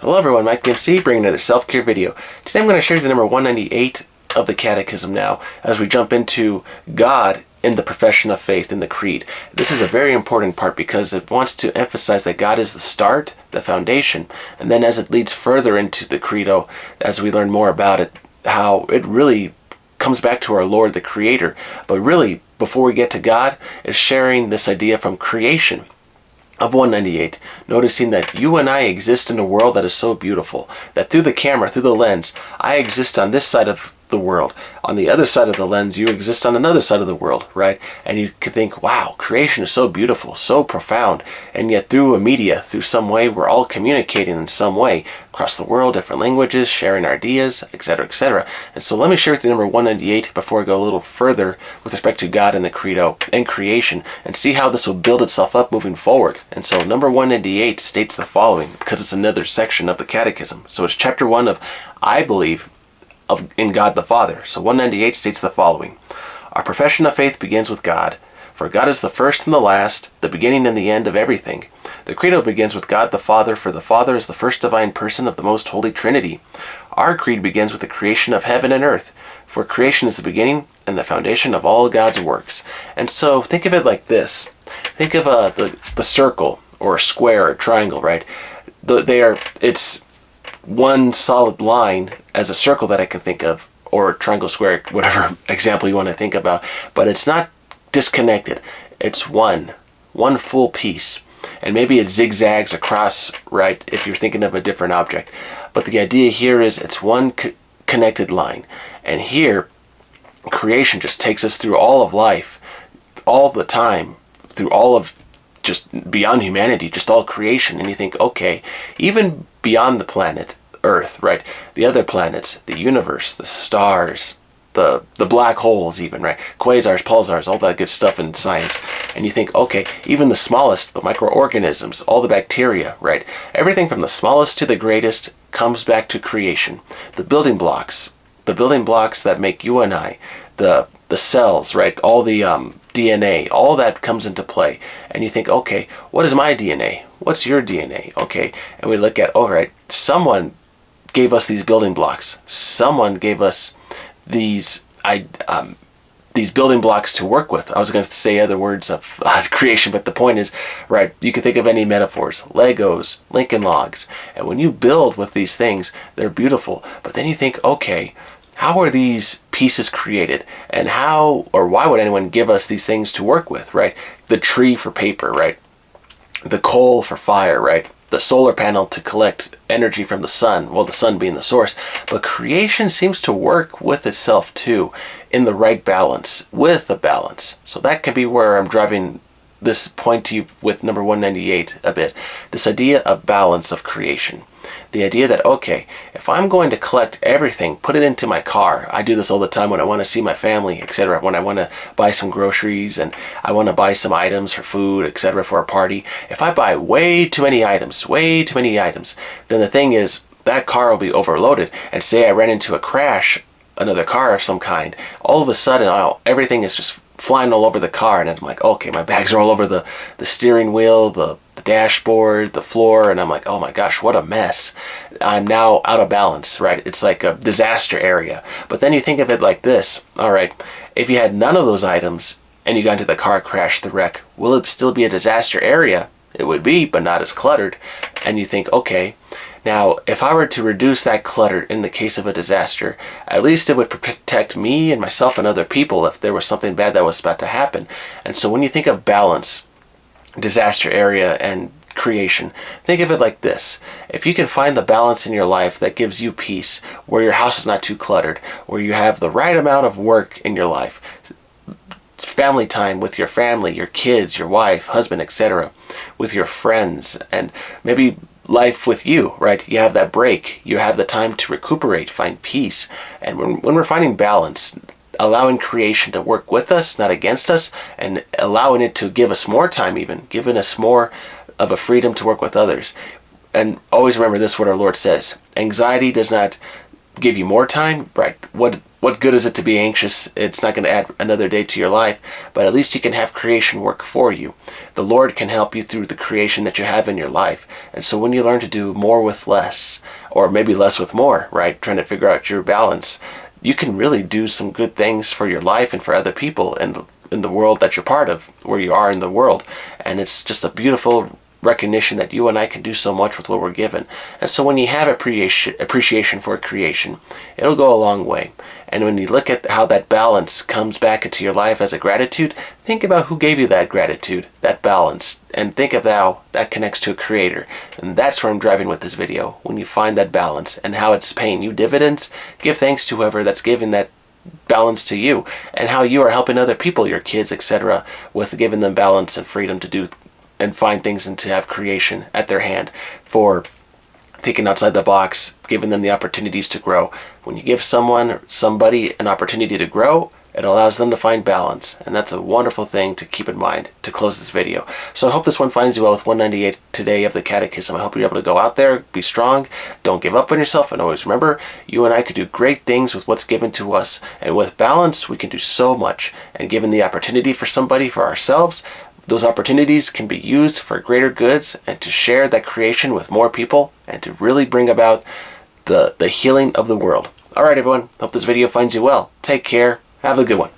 Hello everyone, Mike the MC, bringing another self-care video. Today I'm going to share the number 198 of the Catechism now, as we jump into God in the profession of faith in the Creed. This is a very important part because it wants to emphasize that God is the start, the foundation, and then as it leads further into the Credo, as we learn more about it, how it really comes back to our Lord, the Creator. But really, before we get to God, is sharing this idea from creation of 198, noticing that you and I exist in a world that is so beautiful, that through the camera, through the lens, I exist on this side of the world. On the other side of the lens, you exist on another side of the world, right? And you can think, wow, creation is so beautiful, so profound, and yet through a media, through some way, we're all communicating in some way across the world, different languages, sharing ideas, etc., etc. And so let me share with you number 198 before I go a little further with respect to God and the Credo and creation, and see how this will build itself up moving forward. And so number 198 states the following, because it's another section of the Catechism. So it's chapter 1 of I believe in God the Father. So 198 states the following: our profession of faith begins with God, for God is the first and the last, the beginning and the end of everything. The Credo begins with God the Father, for the Father is the first divine person of the most holy Trinity. Our creed begins with the creation of heaven and earth, for creation is the beginning and the foundation of all God's works. And so think of it like this. Think of the circle or a square or a triangle, right? It's one solid line as a circle that I can think of, or a triangle, square, whatever example you want to think about, but it's not disconnected. It's one full piece, and maybe it zigzags across, right, if you're thinking of a different object, but the idea here is it's one connected line. And here creation just takes us through all of life, all the time, through all of just beyond humanity, just all creation. And you think, okay, even beyond the planet Earth, right, the other planets, the universe, the stars, the black holes even, right, quasars, pulsars, all that good stuff in science. And you think, okay, even the smallest, the microorganisms, all the bacteria, right, everything from the smallest to the greatest comes back to creation. The building blocks that make you and I, the cells, right, all the DNA, all that comes into play. And you think, okay, what is my DNA? What's your DNA? Okay, and we look at, all right, someone gave us these building blocks. Someone gave us these building blocks to work with. I was going to say other words of creation, but the point is, right, you can think of any metaphors, Legos, Lincoln Logs, and when you build with these things, they're beautiful. But then you think, okay, how are these pieces created, and how or why would anyone give us these things to work with, right? The tree for paper, right? The coal for fire, right? The solar panel to collect energy from the sun, well, the sun being the source. But creation seems to work with itself too, in the right balance, with a balance. So that can be where I'm driving this point to you with number 198 a bit. This idea of balance of creation. The idea that, okay, if I'm going to collect everything, put it into my car. I do this all the time when I want to see my family, etc. When I want to buy some groceries and I want to buy some items for food, etc. for a party. If I buy way too many items, then the thing is that car will be overloaded. And say I ran into a crash, another car of some kind, all of a sudden everything is just flying all over the car, and I'm like, okay, my bags are all over the steering wheel, the dashboard, the floor, and I'm like, oh my gosh, what a mess. I'm now out of balance, right? It's like a disaster area. But then you think of it like this, all right, if you had none of those items and you got into the car crash, the wreck, will it still be a disaster area? It would be, but not as cluttered. And you think, okay, now if I were to reduce that clutter in the case of a disaster, at least it would protect me and myself and other people if there was something bad that was about to happen. And so when you think of balance, disaster area, and creation, think of it like this. If you can find the balance in your life that gives you peace, where your house is not too cluttered, where you have the right amount of work in your life, it's family time with your family, your kids, your wife, husband, etc., with your friends, and maybe life with you, right? You have that break, you have the time to recuperate, find peace. And when we're finding balance, allowing creation to work with us, not against us, and allowing it to give us more time, even giving us more of a freedom to work with others. And always remember this, what our Lord says: anxiety does not give you more time, right? What good is it to be anxious? It's not going to add another day to your life, but at least you can have creation work for you. The Lord can help you through the creation that you have in your life. And so when you learn to do more with less, or maybe less with more, right? Trying to figure out your balance, you can really do some good things for your life and for other people in the world that you're part of, where you are in the world. And it's just a beautiful recognition that you and I can do so much with what we're given. And so when you have appreciation for creation, it'll go a long way. And when you look at how that balance comes back into your life as a gratitude, think about who gave you that gratitude, that balance, and think of how that connects to a creator. And that's where I'm driving with this video. When you find that balance and how it's paying you dividends, give thanks to whoever that's given that balance to you, and how you are helping other people, your kids, etc., with giving them balance and freedom to do and find things and to have creation at their hand, for thinking outside the box, giving them the opportunities to grow. When you give somebody an opportunity to grow, it allows them to find balance, and that's a wonderful thing to keep in mind to close this video. So I hope this one finds you well with 198 today of the Catechism. I hope you're able to go out there, be strong, don't give up on yourself, and always remember, you and I could do great things with what's given to us, and with balance, we can do so much. And given the opportunity for somebody, for ourselves, those opportunities can be used for greater goods and to share that creation with more people and to really bring about the healing of the world. All right, everyone. Hope this video finds you well. Take care. Have a good one.